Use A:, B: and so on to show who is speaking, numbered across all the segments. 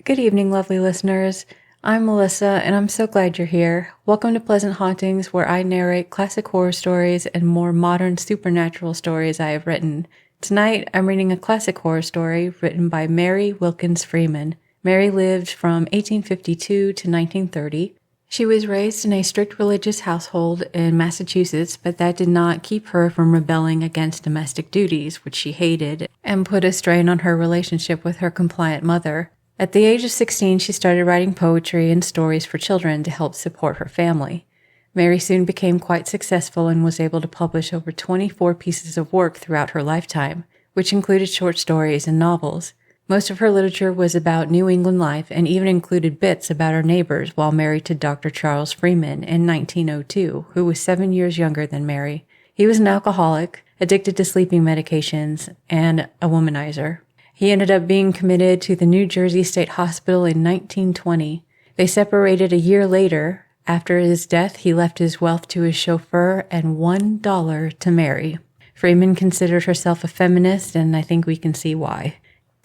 A: Good evening, lovely listeners. I'm Melissa, and I'm so glad you're here. Welcome to Pleasant Hauntings, where I narrate classic horror stories and more modern supernatural stories I have written. Tonight, I'm reading a classic horror story written by Mary Wilkins Freeman. Mary lived from 1852 to 1930. She was raised in a strict religious household in Massachusetts, but that did not keep her from rebelling against domestic duties, which she hated, and put a strain on her relationship with her compliant mother. At the age of 16, she started writing poetry and stories for children to help support her family. Mary soon became quite successful and was able to publish over 24 pieces of work throughout her lifetime, which included short stories and novels. Most of her literature was about New England life and even included bits about her neighbors while married to Dr. Charles Freeman in 1902, who was 7 years younger than Mary. He was an alcoholic, addicted to sleeping medications, and a womanizer. He ended up being committed to the New Jersey State Hospital in 1920. They separated a year later. After his death, he left his wealth to his chauffeur and $1 to Mary. Freeman considered herself a feminist, and I think we can see why.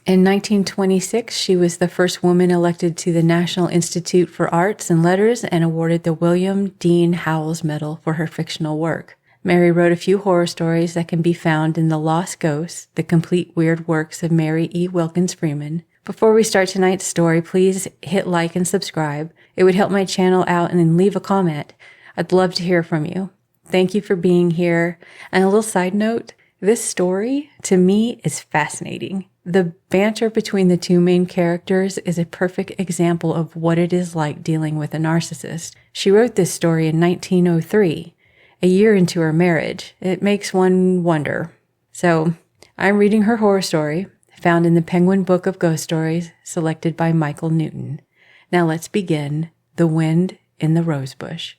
A: In 1926, she was the first woman elected to the National Institute for Arts and Letters and awarded the William Dean Howells Medal for her fictional work. Mary wrote a few horror stories that can be found in The Lost Ghosts, the complete weird works of Mary E. Wilkins Freeman. Before we start tonight's story, please hit like and subscribe. It would help my channel out, and then leave a comment. I'd love to hear from you. Thank you for being here. And a little side note, this story, to me, is fascinating. The banter between the two main characters is a perfect example of what it is like dealing with a narcissist. She wrote this story in 1903. A year into her marriage. It makes one wonder. So, I'm reading her horror story, found in the Penguin Book of Ghost Stories, selected by Michael Newton. Now let's begin. The Wind in the Rosebush.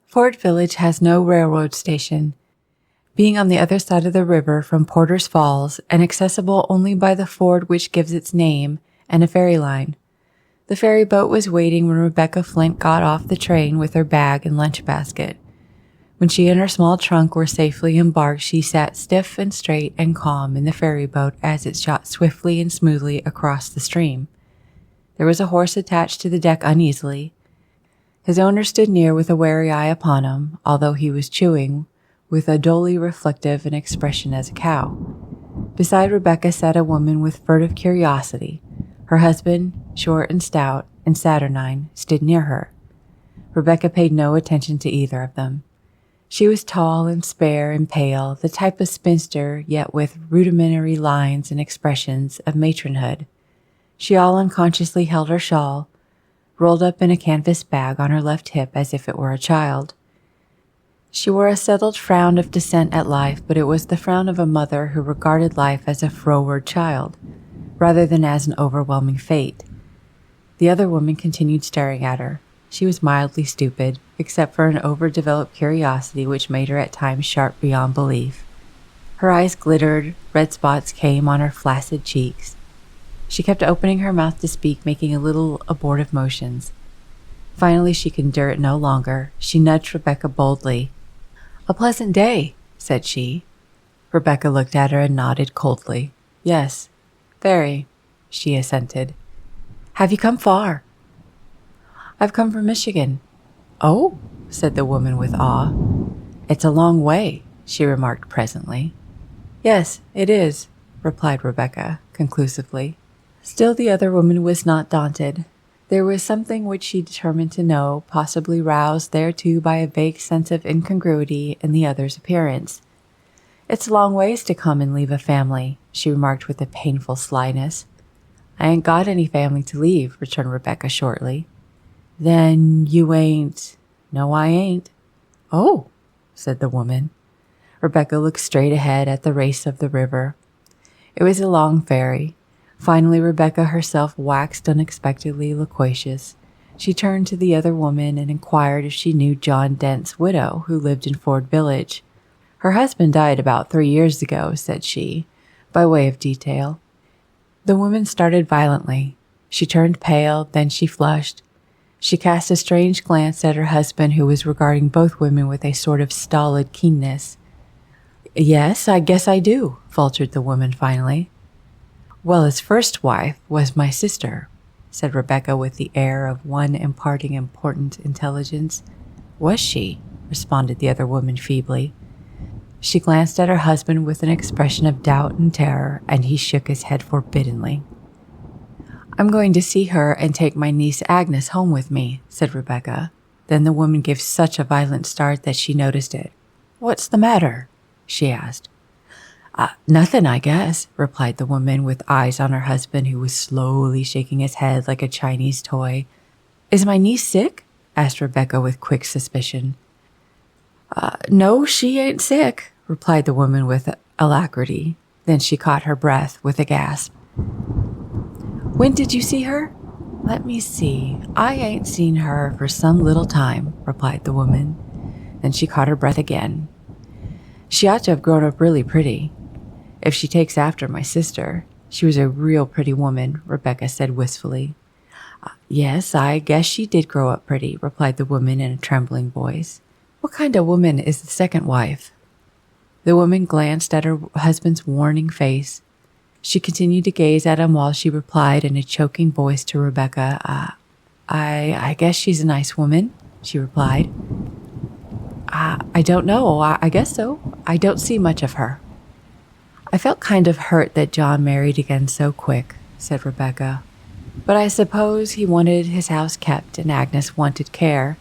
A: Fort Village has no railroad station. Being on the other side of the river from Porter's Falls and accessible only by the ford which gives its name and a ferry line. The ferry boat was waiting when Rebecca Flint got off the train with her bag and lunch basket. When she and her small trunk were safely embarked, she sat stiff and straight and calm in the ferry boat as it shot swiftly and smoothly across the stream. There was a horse attached to the deck uneasily. His owner stood near with a wary eye upon him, although he was chewing, with a dully reflective an expression as a cow. Beside Rebecca sat a woman with furtive curiosity. Her husband, short and stout and saturnine, stood near her. Rebecca paid no attention to either of them. She was tall and spare and pale, the type of spinster, yet with rudimentary lines and expressions of matronhood. She all unconsciously held her shawl, rolled up in a canvas bag on her left hip as if it were a child. She wore a settled frown of dissent at life, but it was the frown of a mother who regarded life as a froward child, rather than as an overwhelming fate. The other woman continued staring at her. She was mildly stupid, except for an overdeveloped curiosity which made her at times sharp beyond belief. Her eyes glittered, red spots came on her flaccid cheeks. She kept opening her mouth to speak, making a little abortive motions. Finally, she could endure it no longer. She nudged Rebecca boldly. "A pleasant day," said she. Rebecca looked at her and nodded coldly. "Yes, very," she assented. "Have you come far?" "I've come from Michigan." "Oh," said the woman with awe. "It's a long way," she remarked presently. "Yes, it is," replied Rebecca conclusively. Still the other woman was not daunted. There was something which she determined to know, possibly roused thereto by a vague sense of incongruity in the other's appearance. "It's a long ways to come and leave a family," she remarked with a painful slyness. "I ain't got any family to leave," returned Rebecca shortly. "Then you ain't—" "No, I ain't." "Oh," said the woman. Rebecca looked straight ahead at the race of the river. It was a long ferry. Finally, Rebecca herself waxed unexpectedly loquacious. She turned to the other woman and inquired if she knew John Dent's widow, who lived in Ford Village. "Her husband died about 3 years ago," said she, by way of detail. The woman started violently. She turned pale, then she flushed. She cast a strange glance at her husband, who was regarding both women with a sort of stolid keenness. "Yes, I guess I do," faltered the woman finally. Well, his first wife was my sister, said Rebecca with the air of one imparting important intelligence. Was she? Responded the other woman feebly. She glanced at her husband with an expression of doubt and terror, and he shook his head forbiddingly. I'm going to see her and take my niece Agnes home with me, said Rebecca. Then the woman gave such a violent start that she noticed it. What's the matter? She asked. Nothing, I guess, replied the woman with eyes on her husband, who was slowly shaking his head like a Chinese toy. Is my niece sick? Asked Rebecca with quick suspicion. No, she ain't sick, replied the woman with alacrity. Then she caught her breath with a gasp. When did you see her? Let me see. I ain't seen her for some little time, replied the woman. Then she caught her breath again. She ought to have grown up really pretty. If she takes after my sister. She was a real pretty woman, Rebecca said wistfully. Yes, I guess she did grow up pretty, replied the woman in a trembling voice. What kind of woman is the second wife? The woman glanced at her husband's warning face. She continued to gaze at him while she replied in a choking voice to Rebecca, I guess she's a nice woman, she replied. I don't know. I guess so. I don't see much of her. I felt kind of hurt that John married again so quick, said Rebecca. But I suppose he wanted his house kept and Agnes wanted care.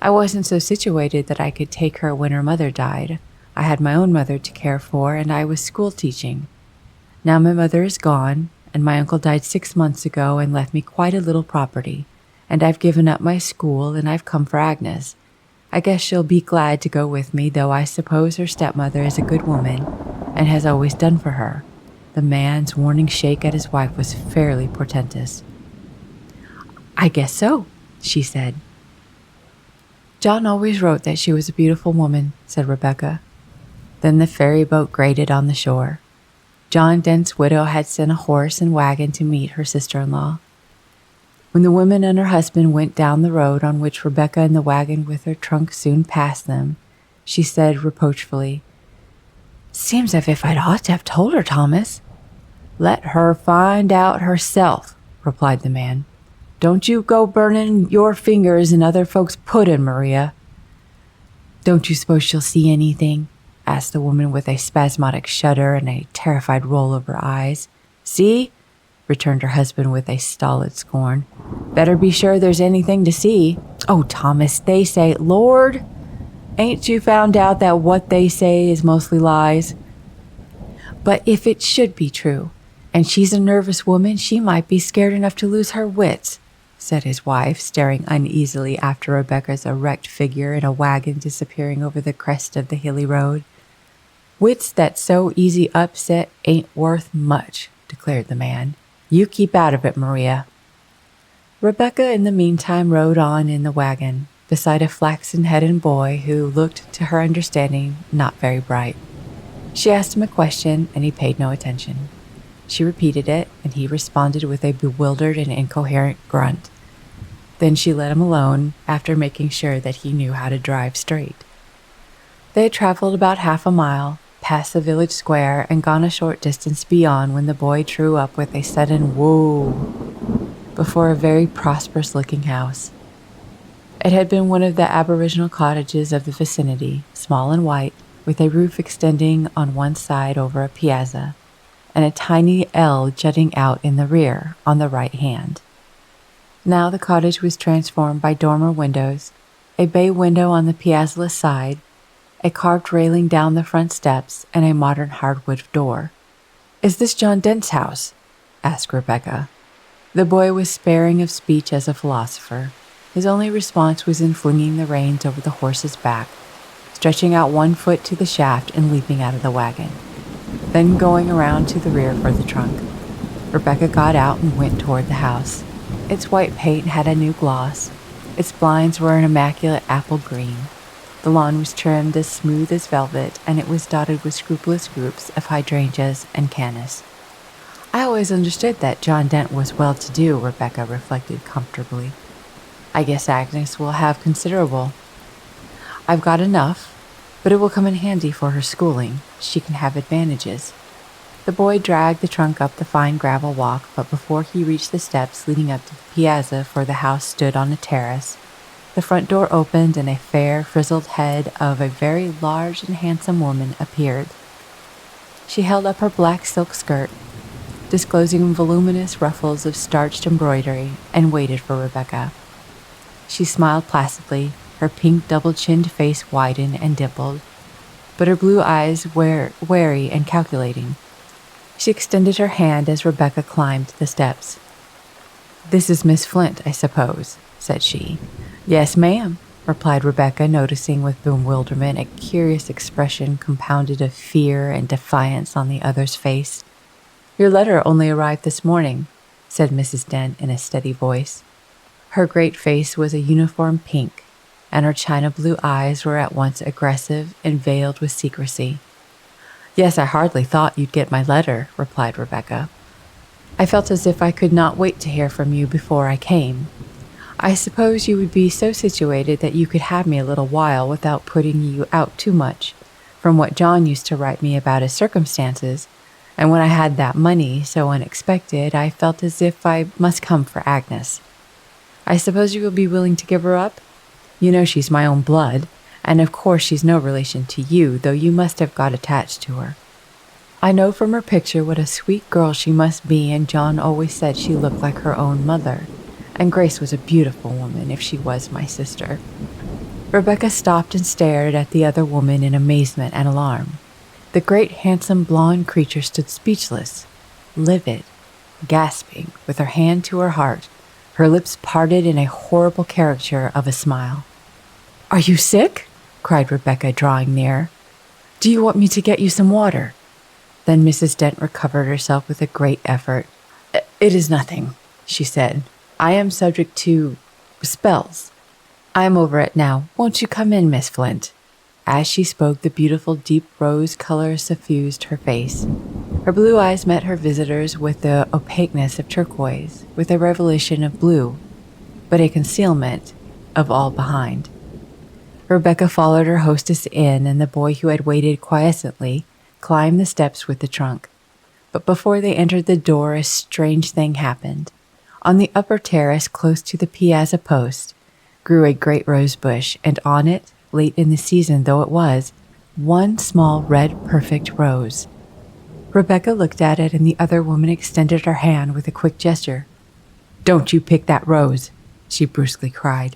A: I wasn't so situated that I could take her when her mother died. I had my own mother to care for, and I was school teaching. Now my mother is gone, and my uncle died 6 months ago and left me quite a little property, and I've given up my school and I've come for Agnes. I guess she'll be glad to go with me, though I suppose her stepmother is a good woman and has always done for her. The man's warning shake at his wife was fairly portentous. I guess so, she said. John always wrote that she was a beautiful woman, said Rebecca. Then the ferry boat grated on the shore. John Dent's widow had sent a horse and wagon to meet her sister-in-law. When the woman and her husband went down the road on which Rebecca and the wagon with her trunk soon passed them, she said reproachfully, Seems as if I'd ought to have told her, Thomas. Let her find out herself, replied the man. Don't you go burning your fingers in other folks' pudding, Maria. Don't you suppose she'll see anything? Asked the woman with a spasmodic shudder and a terrified roll of her eyes. See? Returned her husband with a stolid scorn. Better be sure there's anything to see. Oh, Thomas, they say, Lord, ain't you found out that what they say is mostly lies? But if it should be true, and she's a nervous woman, she might be scared enough to lose her wits, said his wife, staring uneasily after Rebecca's erect figure in a wagon disappearing over the crest of the hilly road. Wits that so easy upset ain't worth much, declared the man. You keep out of it, Maria. Rebecca in the meantime rode on in the wagon, beside a flaxen-headed boy who looked, to her understanding, not very bright. She asked him a question, and he paid no attention. She repeated it, and he responded with a bewildered and incoherent grunt. Then she let him alone, after making sure that he knew how to drive straight. They had traveled about half a mile, past the village square, and gone a short distance beyond when the boy drew up with a sudden whoa before a very prosperous-looking house. It had been one of the aboriginal cottages of the vicinity, small and white, with a roof extending on one side over a piazza, and a tiny L jutting out in the rear on the right hand. Now the cottage was transformed by dormer windows, a bay window on the piazza side, a carved railing down the front steps, and a modern hardwood door. Is this John Dent's house? Asked Rebecca. The boy was sparing of speech as a philosopher. His only response was in flinging the reins over the horse's back, stretching out one foot to the shaft and leaping out of the wagon, then going around to the rear for the trunk. Rebecca got out and went toward the house. Its white paint had a new gloss. Its blinds were an immaculate apple green. The lawn was trimmed as smooth as velvet, and it was dotted with scrupulous groups of hydrangeas and cannas. I always understood that John Dent was well-to-do, Rebecca reflected comfortably. I guess Agnes will have considerable. I've got enough, but it will come in handy for her schooling. She can have advantages. The boy dragged the trunk up the fine gravel walk, but before he reached the steps leading up to the piazza, for the house stood on a terrace, the front door opened and a fair, frizzled head of a very large and handsome woman appeared. She held up her black silk skirt, disclosing voluminous ruffles of starched embroidery, and waited for Rebecca. She smiled placidly, her pink double-chinned face widened and dimpled, but her blue eyes were wary and calculating. She extended her hand as Rebecca climbed the steps. "This is Miss Flint, I suppose," said she. "Yes, ma'am," replied Rebecca, noticing with bewilderment a curious expression compounded of fear and defiance on the other's face. "Your letter only arrived this morning," said Mrs. Dent in a steady voice. Her great face was a uniform pink, and her china blue eyes were at once aggressive and veiled with secrecy. "Yes, I hardly thought you'd get my letter," replied Rebecca. "I felt as if I could not wait to hear from you before I came. I suppose you would be so situated that you could have me a little while without putting you out too much. From what John used to write me about his circumstances, and when I had that money so unexpected, I felt as if I must come for Agnes. I suppose you will be willing to give her up? You know she's my own blood, and of course she's no relation to you, though you must have got attached to her. I know from her picture what a sweet girl she must be, and John always said she looked like her own mother, and Grace was a beautiful woman if she was my sister." Rebecca stopped and stared at the other woman in amazement and alarm. The great handsome blonde creature stood speechless, livid, gasping, with her hand to her heart, her lips parted in a horrible caricature of a smile. "Are you sick?" cried Rebecca, drawing near. "Do you want me to get you some water?" Then Mrs. Dent recovered herself with a great effort. "It is nothing," she said. "I am subject to spells. I am over it now. Won't you come in, Miss Flint?" As she spoke, the beautiful deep rose color suffused her face. Her blue eyes met her visitor's with the opaqueness of turquoise, with a revelation of blue, but a concealment of all behind. Rebecca followed her hostess in, and the boy who had waited quiescently climbed the steps with the trunk. But before they entered the door, a strange thing happened. On the upper terrace, close to the piazza post, grew a great rose bush, and on it, late in the season though it was, one small red perfect rose. Rebecca looked at it, and the other woman extended her hand with a quick gesture. "Don't you pick that rose," she brusquely cried.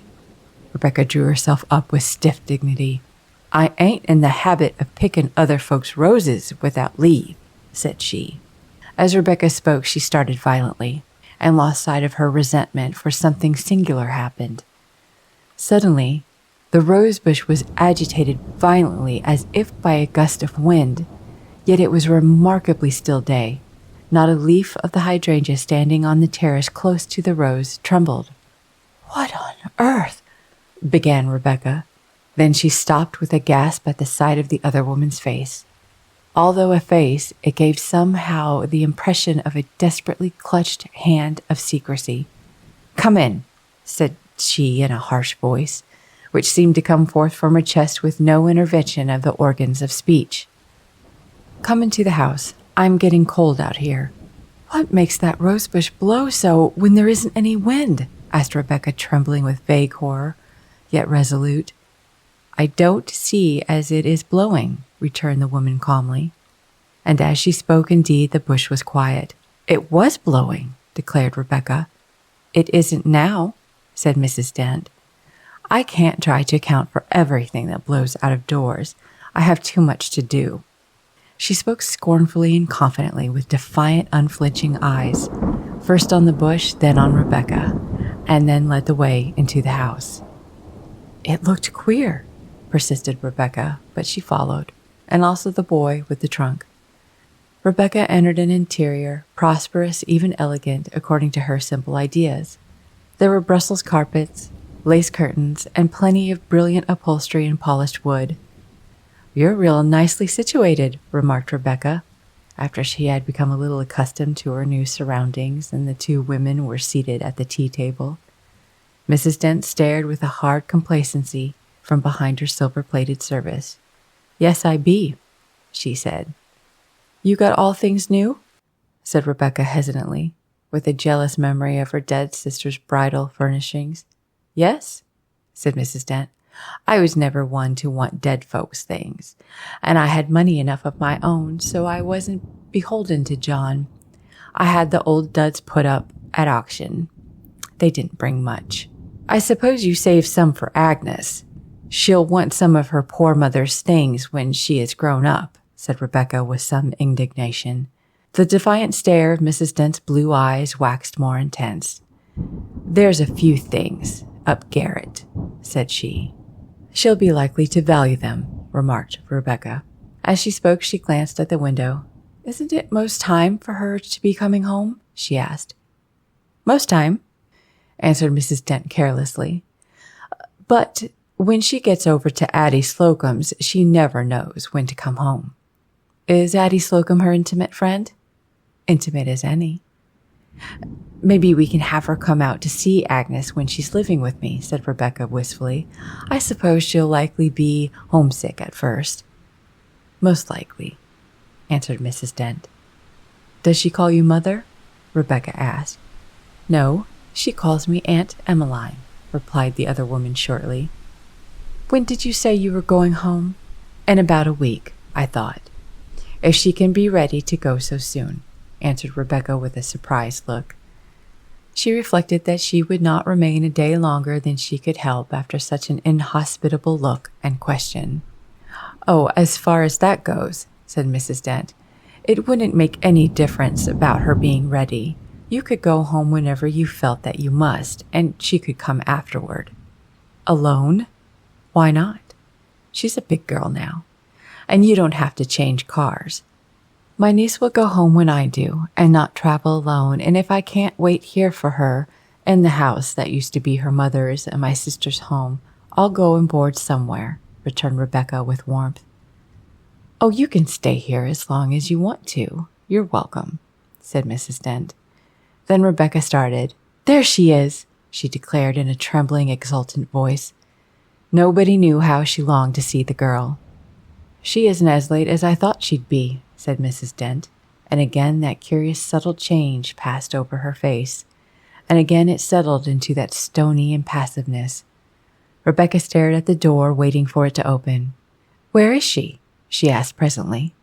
A: Rebecca drew herself up with stiff dignity. "I ain't in the habit of picking other folks' roses without leave," said she. As Rebecca spoke, she started violently, and lost sight of her resentment, for something singular happened. Suddenly, the rose bush was agitated violently as if by a gust of wind, yet it was a remarkably still day. Not a leaf of the hydrangea standing on the terrace close to the rose trembled. "What on earth?" began Rebecca. Then she stopped with a gasp at the sight of the other woman's face. Although a face, it gave somehow the impression of a desperately clutched hand of secrecy. "Come in," said she in a harsh voice, which seemed to come forth from her chest with no intervention of the organs of speech. "Come into the house. I'm getting cold out here." "What makes that rosebush blow so when there isn't any wind?" asked Rebecca, trembling with vague horror, yet resolute. "I don't see as it is blowing," returned the woman calmly. And as she spoke, indeed, the bush was quiet. "It was blowing," declared Rebecca. "It isn't now," said Mrs. Dent. "I can't try to account for everything that blows out of doors. I have too much to do." She spoke scornfully and confidently, with defiant, unflinching eyes, first on the bush, then on Rebecca, and then led the way into the house. "It looked queer," persisted Rebecca, but she followed, and also the boy with the trunk. Rebecca entered an interior, prosperous, even elegant, according to her simple ideas. There were Brussels carpets, lace curtains, and plenty of brilliant upholstery and polished wood. "You're real nicely situated," remarked Rebecca, after she had become a little accustomed to her new surroundings and the two women were seated at the tea table. Mrs. Dent stared with a hard complacency from behind her silver-plated service. "Yes, I be," she said. You got all things new? Said Rebecca hesitantly, with a jealous memory of her dead sister's bridal furnishings. Yes, said Mrs. Dent. I was never one to want dead folks' things, and I had money enough of my own, so I wasn't beholden to John. I had the old duds put up at auction. They didn't bring much. I suppose you saved some for Agnes. She'll want some of her poor mother's things when she is grown up, said Rebecca with some indignation. The defiant stare of Mrs. Dent's blue eyes waxed more intense. There's a few things up garret, said she. She'll be likely to value them, remarked Rebecca. As she spoke, she glanced at the window. Isn't it most time for her to be coming home? She asked. Most time, answered Mrs. Dent carelessly. But when she gets over to Addie Slocum's, she never knows when to come home. Is Addie Slocum her intimate friend? Intimate as any. Maybe we can have her come out to see Agnes when she's living with me, said Rebecca wistfully. I suppose she'll likely be homesick at first. Most likely, answered Mrs. Dent. Does she call you mother? Rebecca asked. No, she calls me Aunt Emmeline, replied the other woman shortly. When did you say you were going home? In about a week, I thought. If she can be ready to go so soon, answered Rebecca with a surprised look. She reflected that she would not remain a day longer than she could help after such an inhospitable look and question. Oh, as far as that goes, said Mrs. Dent, it wouldn't make any difference about her being ready. You could go home whenever you felt that you must, and she could come afterward. Alone? Why not? She's a big girl now, and you don't have to change cars. My niece will go home when I do, and not travel alone, and if I can't wait here for her, in the house that used to be her mother's and my sister's home, I'll go and board somewhere, returned Rebecca with warmth. Oh, you can stay here as long as you want to. You're welcome, said Mrs. Dent. Then Rebecca started. There she is, she declared in a trembling, exultant voice. Nobody knew how she longed to see the girl. She isn't as late as I thought she'd be, said Mrs. Dent, and again that curious subtle change passed over her face, and again it settled into that stony impassiveness. Rebecca stared at the door, waiting for it to open. Where is she? She asked presently.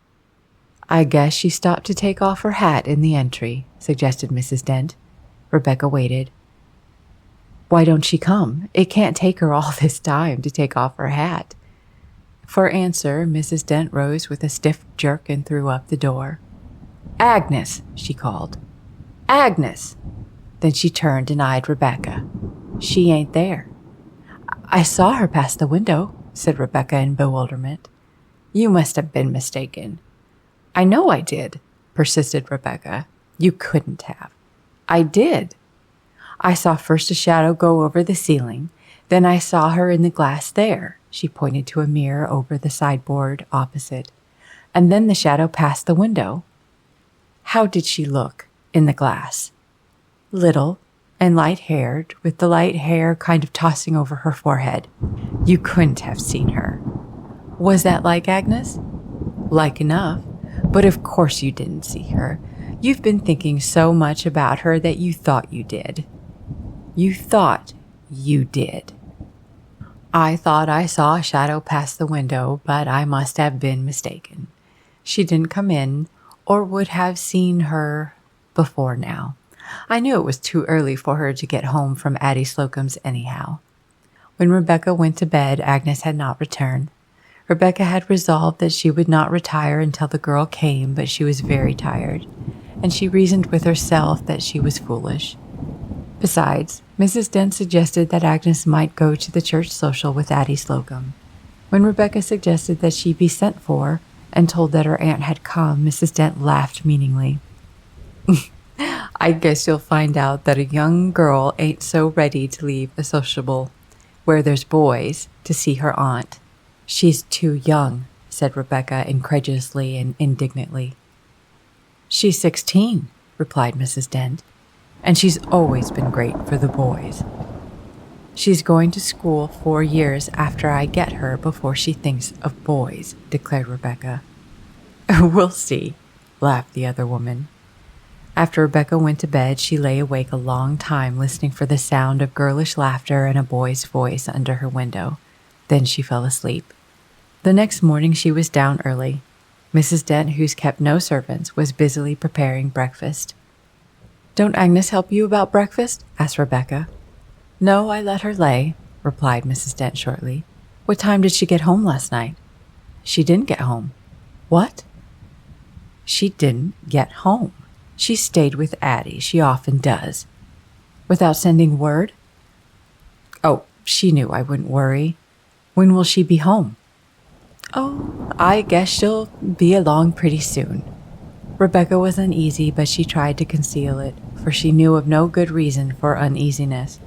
A: I guess she stopped to take off her hat in the entry, suggested Mrs. Dent. Rebecca waited. Why don't she come? It can't take her all this time to take off her hat. For answer, Mrs. Dent rose with a stiff jerk and threw up the door. Agnes, she called. Agnes! Then she turned and eyed Rebecca. She ain't there. I saw her pass the window, said Rebecca in bewilderment. You must have been mistaken. I know I did, persisted Rebecca. You couldn't have. I did. I saw first a shadow go over the ceiling, then I saw her in the glass there. She pointed to a mirror over the sideboard opposite. And then the shadow passed the window. How did she look in the glass? Little and light-haired, with the light hair kind of tossing over her forehead. You couldn't have seen her. Was that like Agnes? Like enough, but of course you didn't see her. You've been thinking so much about her that you thought you did. You thought you did. I thought I saw a shadow pass the window, but I must have been mistaken. She didn't come in, or would have seen her before now. I knew it was too early for her to get home from Addie Slocum's anyhow. When Rebecca went to bed, Agnes had not returned. Rebecca had resolved that she would not retire until the girl came, but she was very tired, and she reasoned with herself that she was foolish. Besides, Mrs. Dent suggested that Agnes might go to the church social with Addie Slocum. When Rebecca suggested that she be sent for and told that her aunt had come, Mrs. Dent laughed meaningly. I guess you'll find out that a young girl ain't so ready to leave a sociable where there's boys to see her aunt. She's too young, said Rebecca incredulously and indignantly. She's 16, replied Mrs. Dent. And she's always been great for the boys. She's going to school 4 years after I get her before she thinks of boys, declared Rebecca. We'll see, laughed the other woman. After Rebecca went to bed, she lay awake a long time listening for the sound of girlish laughter and a boy's voice under her window. Then she fell asleep. The next morning she was down early. Mrs. Dent, who's kept no servants, was busily preparing breakfast. "Don't Agnes help you about breakfast?" asked Rebecca. "No, I let her lay," replied Mrs. Dent shortly. "What time did she get home last night?" "She didn't get home." "What?" "She didn't get home. She stayed with Addie. She often does." "Without sending word?" "Oh, she knew I wouldn't worry. When will she be home?" "Oh, I guess she'll be along pretty soon." Rebecca was uneasy, but she tried to conceal it, for she knew of no good reason for uneasiness.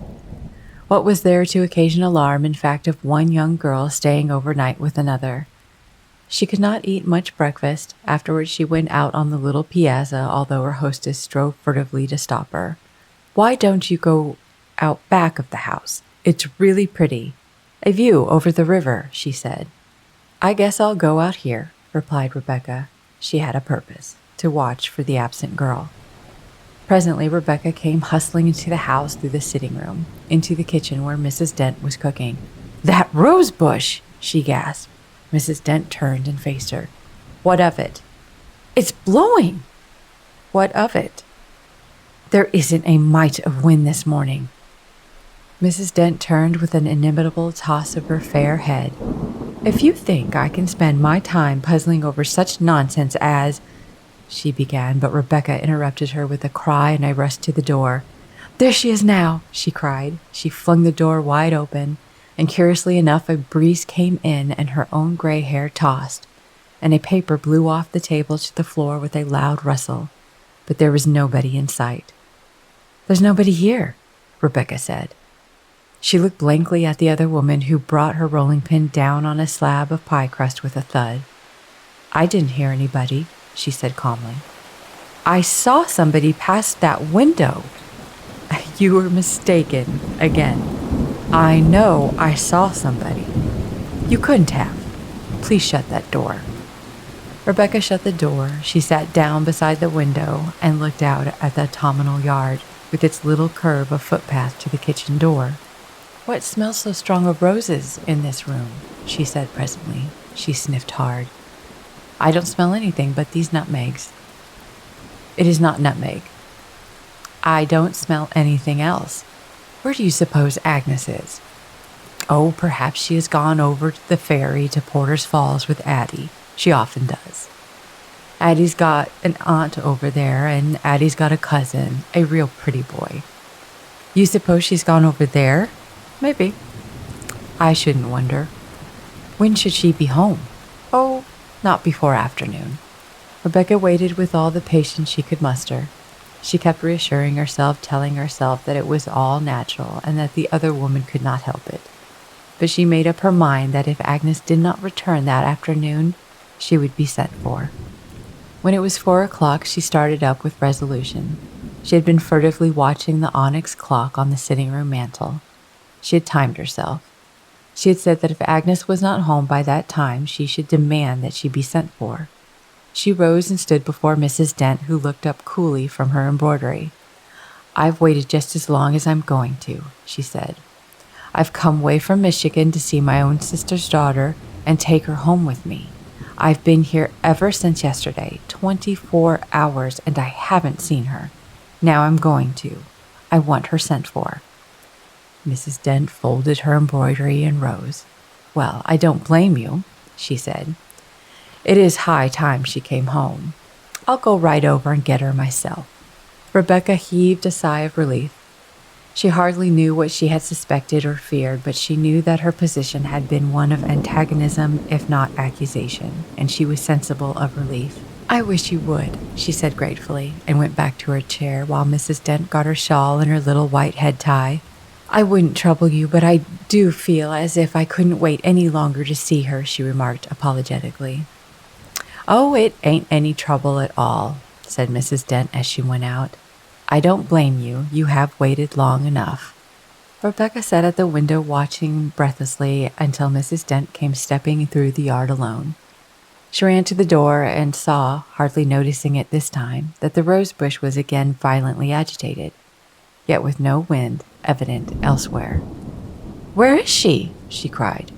A: What was there to occasion alarm in fact of one young girl staying overnight with another? She could not eat much breakfast. Afterwards she went out on the little piazza, although her hostess strove furtively to stop her. "Why don't you go out back of the house? It's really pretty. A view over the river," she said. "I guess I'll go out here," replied Rebecca. She had a purpose, to watch for the absent girl. Presently Rebecca came hustling into the house through the sitting room, into the kitchen where Mrs. Dent was cooking. "That rose bush!" she gasped. Mrs. Dent turned and faced her. "What of it?" "It's blowing." "What of it?" "There isn't a mite of wind this morning." Mrs. Dent turned with an inimitable toss of her fair head. "If you think I can spend my time puzzling over such nonsense as—" she began, but Rebecca interrupted her with a cry, and I rushed to the door. "There she is now," she cried. She flung the door wide open, and curiously enough a breeze came in and her own gray hair tossed, and a paper blew off the table to the floor with a loud rustle. But there was nobody in sight. "There's nobody here," Rebecca said. She looked blankly at the other woman, who brought her rolling pin down on a slab of pie crust with a thud. "I didn't hear anybody," she said calmly. "I saw somebody pass that window." "You were mistaken again." "I know I saw somebody." "You couldn't have. Please shut that door." Rebecca shut the door. She sat down beside the window and looked out at the autumnal yard, with its little curve of footpath to the kitchen door. "What smells so strong of roses in this room?" she said presently. She sniffed hard. "I don't smell anything but these nutmegs." "It is not nutmeg." "I don't smell anything else. Where do you suppose Agnes is?" "Oh, perhaps she has gone over to the ferry to Porter's Falls with Addie. She often does. Addie's got an aunt over there, and Addie's got a cousin, a real pretty boy." "You suppose she's gone over there?" "Maybe." "I shouldn't wonder. When should she be home?" "Oh, not before afternoon." Rebecca waited with all the patience she could muster. She kept reassuring herself, telling herself that it was all natural and that the other woman could not help it. But she made up her mind that if Agnes did not return that afternoon, she would be sent for. When it was 4 o'clock, she started up with resolution. She had been furtively watching the onyx clock on the sitting-room mantel. She had timed herself. She had said that if Agnes was not home by that time, she should demand that she be sent for. She rose and stood before Mrs. Dent, who looked up coolly from her embroidery. "I've waited just as long as I'm going to," she said. "I've come way from Michigan to see my own sister's daughter and take her home with me. I've been here ever since yesterday, 24 hours, and I haven't seen her. Now I'm going to. I want her sent for." Mrs. Dent folded her embroidery and rose. "Well, I don't blame you," she said. "It is high time she came home. I'll go right over and get her myself." Rebecca heaved a sigh of relief. She hardly knew what she had suspected or feared, but she knew that her position had been one of antagonism, if not accusation, and she was sensible of relief. "I wish you would," she said gratefully, and went back to her chair while Mrs. Dent got her shawl and her little white head tie. "I wouldn't trouble you, but I do feel as if I couldn't wait any longer to see her," she remarked apologetically. "Oh, it ain't any trouble at all," said Mrs. Dent as she went out. "I don't blame you. You have waited long enough." Rebecca sat at the window watching breathlessly until Mrs. Dent came stepping through the yard alone. She ran to the door and saw, hardly noticing it this time, that the rose bush was again violently agitated, yet with no wind evident elsewhere. "Where is she?" she cried.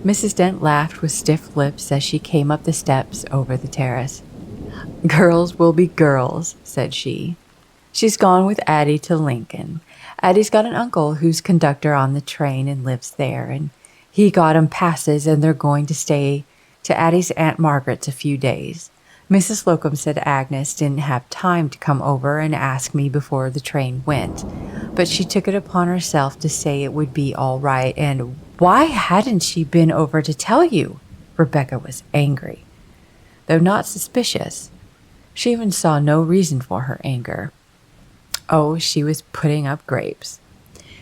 A: Mrs. Dent laughed with stiff lips as she came up the steps over the terrace. "Girls will be girls," said she. "She's gone with Addie to Lincoln. Addie's got an uncle who's conductor on the train and lives there, and he got 'em passes and they're going to stay to Addie's Aunt Margaret's a few days. Mrs. Slocum said Agnes didn't have time to come over and ask me before the train went, but she took it upon herself to say it would be all right, and why hadn't she been over to tell you?" Rebecca was angry, though not suspicious. She even saw no reason for her anger. Oh, she was putting up grapes.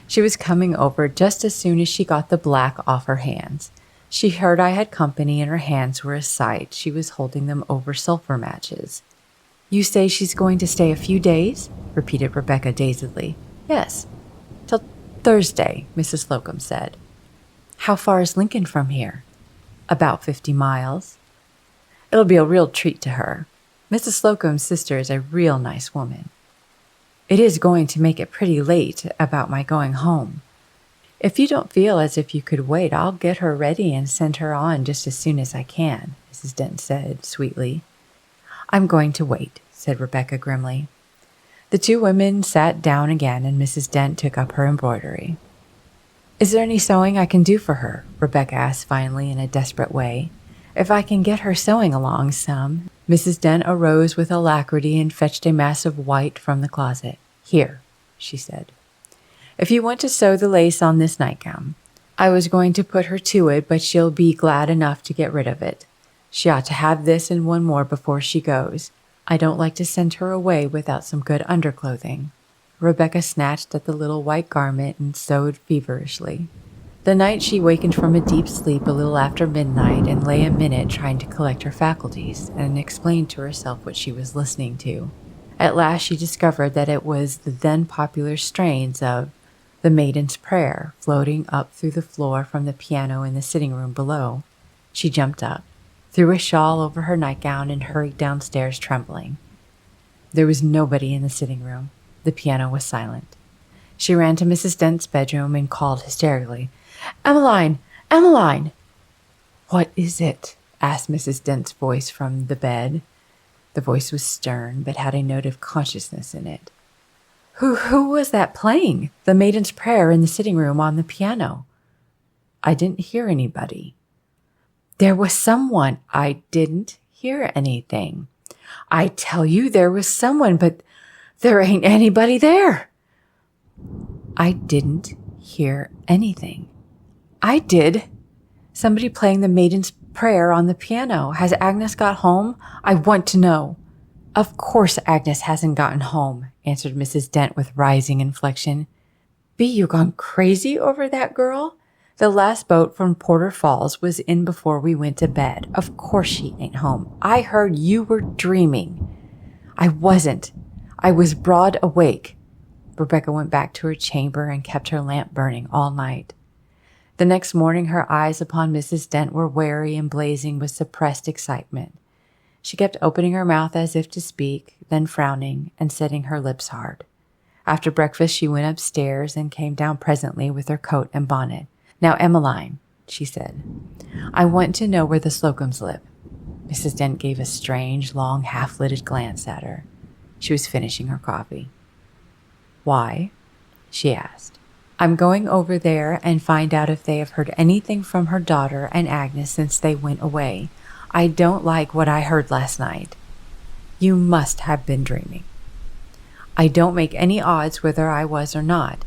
A: She was coming over just as soon as she got the black off her hands. She heard I had company and her hands were a sight. She was holding them over sulfur matches. "You say she's going to stay a few days?" repeated Rebecca dazedly. "Yes, till Thursday," Mrs. Slocum said. "How far is Lincoln from here?" "About 50 miles. It'll be a real treat to her. Mrs. Slocum's sister is a real nice woman. It is going to make it pretty late about my going home. If you don't feel as if you could wait, I'll get her ready and send her on just as soon as I can," Mrs. Dent said sweetly. "I'm going to wait," said Rebecca grimly. The two women sat down again and Mrs. Dent took up her embroidery. "Is there any sewing I can do for her?" Rebecca asked finally in a desperate way. "If I can get her sewing along some." Mrs. Dent arose with alacrity and fetched a mass of white from the closet. "Here," she said. "If you want to sew the lace on this nightgown. I was going to put her to it, but she'll be glad enough to get rid of it. She ought to have this and one more before she goes. I don't like to send her away without some good underclothing." Rebecca snatched at the little white garment and sewed feverishly. The night she wakened from a deep sleep a little after midnight and lay a minute trying to collect her faculties and explain to herself what she was listening to. At last she discovered that it was the then popular strains of The Maiden's Prayer floating up through the floor from the piano in the sitting room below. She jumped up, threw a shawl over her nightgown, and hurried downstairs trembling. There was nobody in the sitting room. The piano was silent. She ran to Mrs. Dent's bedroom and called hysterically, "Emmeline! Emmeline!" "What is it?" asked Mrs. Dent's voice from the bed. The voice was stern, but had a note of consciousness in it. Who was that playing The Maiden's Prayer in the sitting room on the piano?" "I didn't hear anybody." "There was someone." "I didn't hear anything." "I tell you there was someone, but there ain't anybody there." "I didn't hear anything." "I did. Somebody playing The Maiden's Prayer on the piano. Has Agnes got home? I want to know." "Of course Agnes hasn't gotten home," answered Mrs. Dent with rising inflection. "Be you gone crazy over that girl? The last boat from Porter Falls was in before we went to bed. Of course she ain't home. I heard you were dreaming." "I wasn't. I was broad awake." Rebecca went back to her chamber and kept her lamp burning all night. The next morning her eyes upon Mrs. Dent were wary and blazing with suppressed excitement. She kept opening her mouth as if to speak, then frowning and setting her lips hard. After breakfast she went upstairs and came down presently with her coat and bonnet. "Now, Emmeline," she said, "I want to know where the Slocums live." Mrs. Dent gave a strange, long, half-lidded glance at her. She was finishing her coffee. "Why?" she asked. "I'm going over there and find out if they have heard anything from her daughter and Agnes since they went away. I don't like what I heard last night." "You must have been dreaming." "I don't make any odds whether I was or not.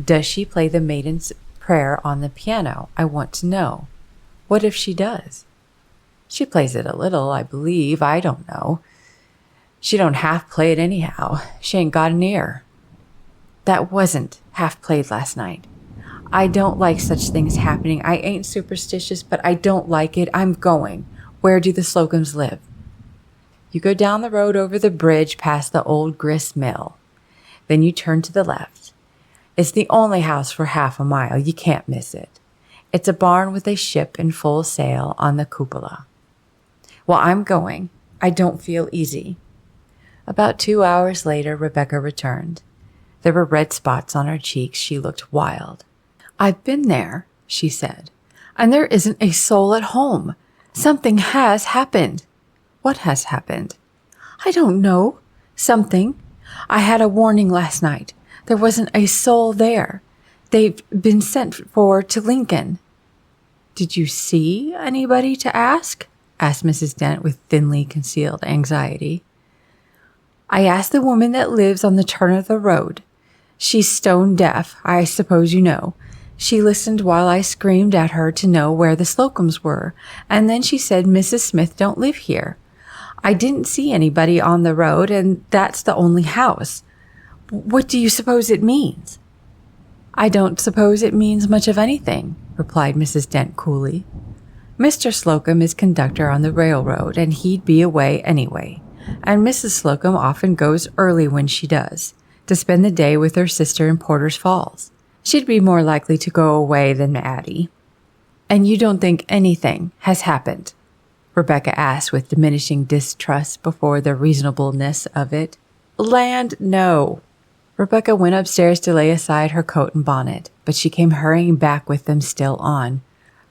A: Does she play The Maiden's Prayer on the piano? I want to know. What if she does?" "She plays it a little, I believe. I don't know. She don't half play it anyhow. She ain't got an ear." "That wasn't half played last night. I don't like such things happening. I ain't superstitious, but I don't like it. I'm going. Where do the Slocums live?" "You go down the road over the bridge past the old grist mill. Then you turn to the left. It's the only house for half a mile. You can't miss it. It's a barn with a ship in full sail on the cupola. Well, I'm going. I don't feel easy. About 2 hours later, Rebecca returned. There were red spots on her cheeks. She looked wild. I've been there, she said, and there isn't a soul at home. Something has happened. What has happened? I don't know. Something. I had a warning last night. There wasn't a soul there. They've been sent for to Lincoln. Did you see anybody to ask? Asked Mrs. Dent with thinly concealed anxiety. I asked the woman that lives on the turn of the road. She's stone deaf, I suppose you know. She listened while I screamed at her to know where the Slocums were, and then she said Mrs. Smith don't live here. I didn't see anybody on the road, and that's the only house. What do you suppose it means? I don't suppose it means much of anything, replied Mrs. Dent coolly. Mr. Slocum is conductor on the railroad, and he'd be away anyway. And Mrs. Slocum often goes early when she does, to spend the day with her sister in Porter's Falls. She'd be more likely to go away than Addie. And you don't think anything has happened? Rebecca asked with diminishing distrust before the reasonableness of it. Land, no. Rebecca went upstairs to lay aside her coat and bonnet, but she came hurrying back with them still on.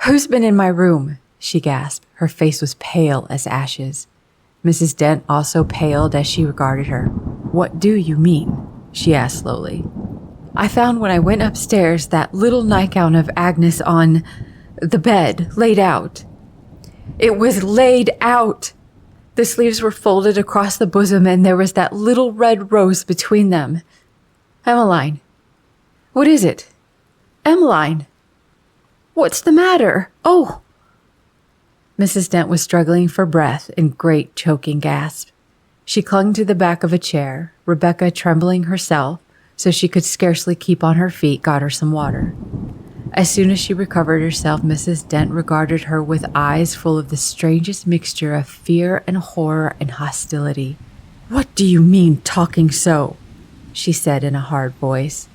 A: Who's been in my room? She gasped. Her face was pale as ashes. Mrs. Dent also paled as she regarded her. What do you mean? She asked slowly. I found when I went upstairs that little nightgown of Agnes on the bed, laid out. It was laid out. The sleeves were folded across the bosom, and there was that little red rose between them. Emmeline. What is it? Emmeline. What's the matter? Oh! Mrs. Dent was struggling for breath in great choking gasps. She clung to the back of a chair. Rebecca, trembling herself, so she could scarcely keep on her feet, got her some water. As soon as she recovered herself, Mrs. Dent regarded her with eyes full of the strangest mixture of fear and horror and hostility. What do you mean talking so? She said in a hard voice.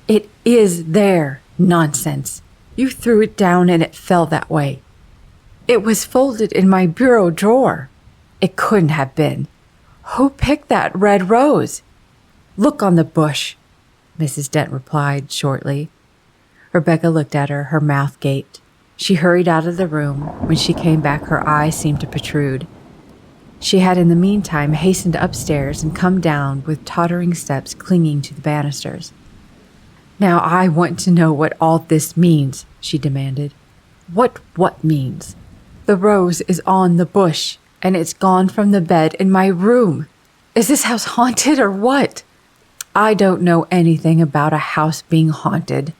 A: It is there. Nonsense. You threw it down and it fell that way. It was folded in my bureau drawer. It couldn't have been. Who picked that red rose? Look on the bush, Mrs. Dent replied shortly. Rebecca looked at her, her mouth gaped. She hurried out of the room. When she came back, her eyes seemed to protrude. She had in the meantime hastened upstairs and come down with tottering steps clinging to the banisters. Now I want to know what all this means, she demanded. What means? The rose is on the bush, and it's gone from the bed in my room. Is this house haunted or what? I don't know anything about a house being haunted.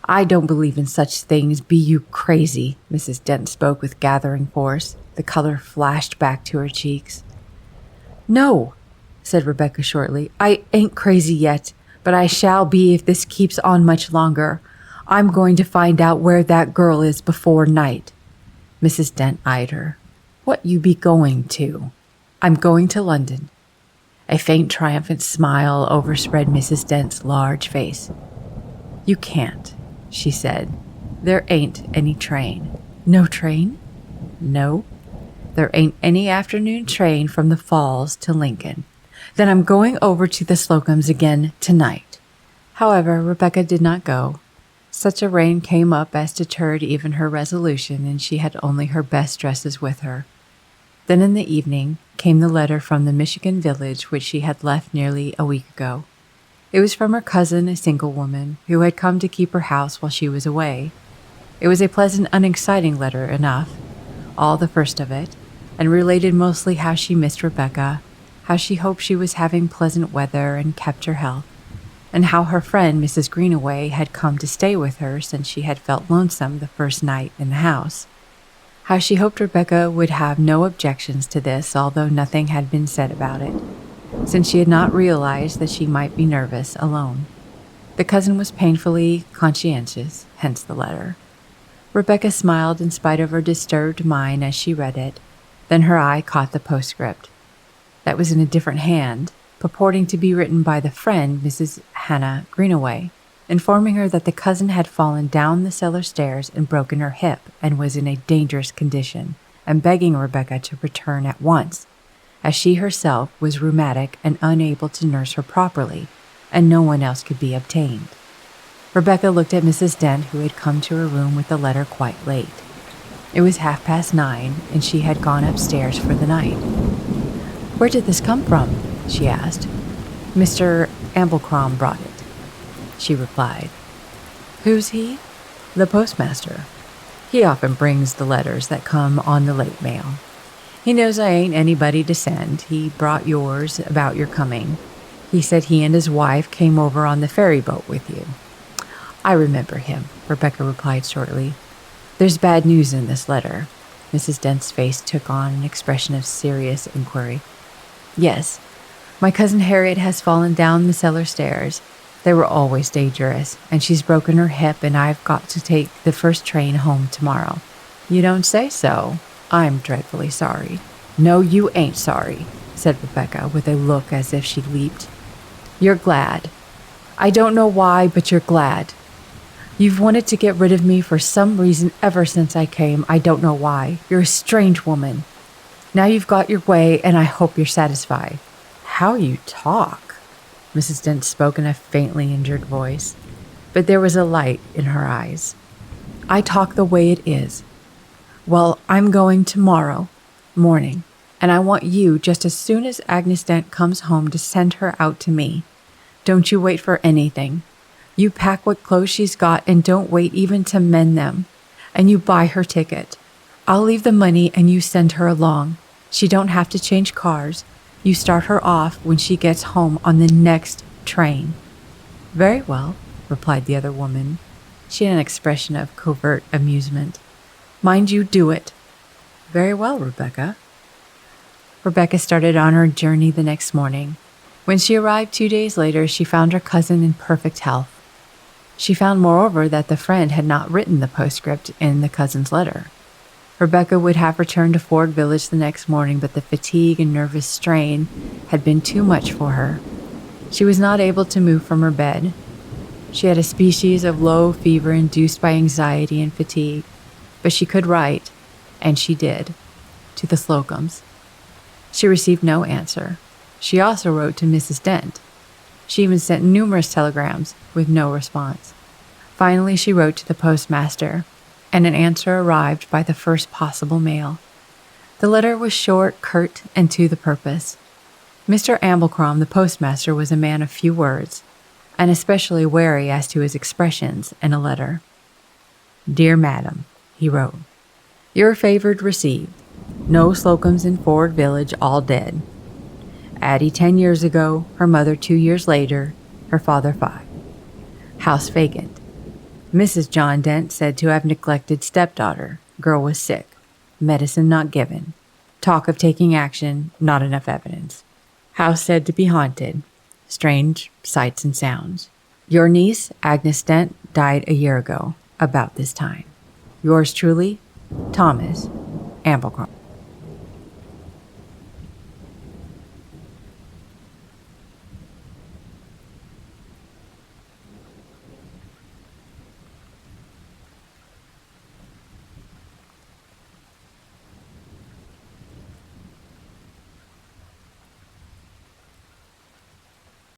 A: I don't believe in such things. Be you crazy? Mrs. Dent spoke with gathering force. The color flashed back to her cheeks. No, said Rebecca shortly. I ain't crazy yet, but I shall be if this keeps on much longer. I'm going to find out where that girl is before night. Mrs. Dent eyed her. What you be going to? I'm going to London. A faint triumphant smile overspread Mrs. Dent's large face. You can't, she said. There ain't any train. No train? No. There ain't any afternoon train from the Falls to Lincoln. Then I'm going over to the Slocums again tonight. However, Rebecca did not go. Such a rain came up as deterred even her resolution, and she had only her best dresses with her. Then in the evening came the letter from the Michigan village which she had left nearly a week ago. It was from her cousin, a single woman, who had come to keep her house while she was away. It was a pleasant, unexciting letter enough, all the first of it, and related mostly how she missed Rebecca, how she hoped she was having pleasant weather and kept her health, and how her friend Mrs. Greenaway had come to stay with her since she had felt lonesome the first night in the house. How she hoped Rebecca would have no objections to this, although nothing had been said about it, since she had not realized that she might be nervous alone. The cousin was painfully conscientious, hence the letter. Rebecca smiled in spite of her disturbed mind as she read it. Then her eye caught the postscript. That was in a different hand, purporting to be written by the friend, Mrs. Hannah Greenaway, informing her that the cousin had fallen down the cellar stairs and broken her hip and was in a dangerous condition, and begging Rebecca to return at once, as she herself was rheumatic and unable to nurse her properly, and no one else could be obtained. Rebecca looked at Mrs. Dent, who had come to her room with the letter quite late. It was 9:30, and she had gone upstairs for the night. "Where did this come from?" she asked. "Mr. Amblecrom brought it," she replied. "Who's he?" "The postmaster. He often brings the letters that come on the late mail. He knows I ain't anybody to send. He brought yours about your coming. He said he and his wife came over on the ferry boat with you." "I remember him," Rebecca replied shortly. "There's bad news in this letter." Mrs. Dent's face took on an expression of serious inquiry. "Yes. My cousin Harriet has fallen down the cellar stairs. They were always dangerous, and she's broken her hip, and I've got to take the first train home tomorrow." "You don't say so. I'm dreadfully sorry." "No, you ain't sorry," said Rebecca with a look as if she leaped. "You're glad. I don't know why, but you're glad. You've wanted to get rid of me for some reason ever since I came. I don't know why. You're a strange woman. Now you've got your way, and I hope you're satisfied." "How you talk!" Mrs. Dent spoke in a faintly injured voice, but there was a light in her eyes. "I talk the way it is. Well, I'm going tomorrow morning, and I want you, just as soon as Agnes Dent comes home, to send her out to me. Don't you wait for anything. You pack what clothes she's got and don't wait even to mend them. And you buy her ticket. I'll leave the money and you send her along. She don't have to change cars. You start her off when she gets home on the next train." "Very well," replied the other woman. She had an expression of covert amusement. "Mind you do it." "Very well, Rebecca." Rebecca started on her journey the next morning. When she arrived 2 days later, she found her cousin in perfect health. She found, moreover, that the friend had not written the postscript in the cousin's letter. Rebecca would have returned to Ford Village the next morning, but the fatigue and nervous strain had been too much for her. She was not able to move from her bed. She had a species of low fever induced by anxiety and fatigue, but she could write, and she did, to the Slocums. She received no answer. She also wrote to Mrs. Dent. She even sent numerous telegrams with no response. Finally, she wrote to the postmaster, and an answer arrived by the first possible mail. The letter was short, curt, and to the purpose. Mr. Amblecrom, the postmaster, was a man of few words, and especially wary as to his expressions in a letter. "Dear Madam," he wrote, "your favored received. No Slocums in Ford Village, all dead. Addie 10 years ago, her mother 2 years later, her father 5. House vacant. Mrs. John Dent said to have neglected stepdaughter. Girl was sick. Medicine not given. Talk of taking action, not enough evidence. House said to be haunted. Strange sights and sounds. Your niece, Agnes Dent, died a year ago, about this time. Yours truly, Thomas Amblecrom."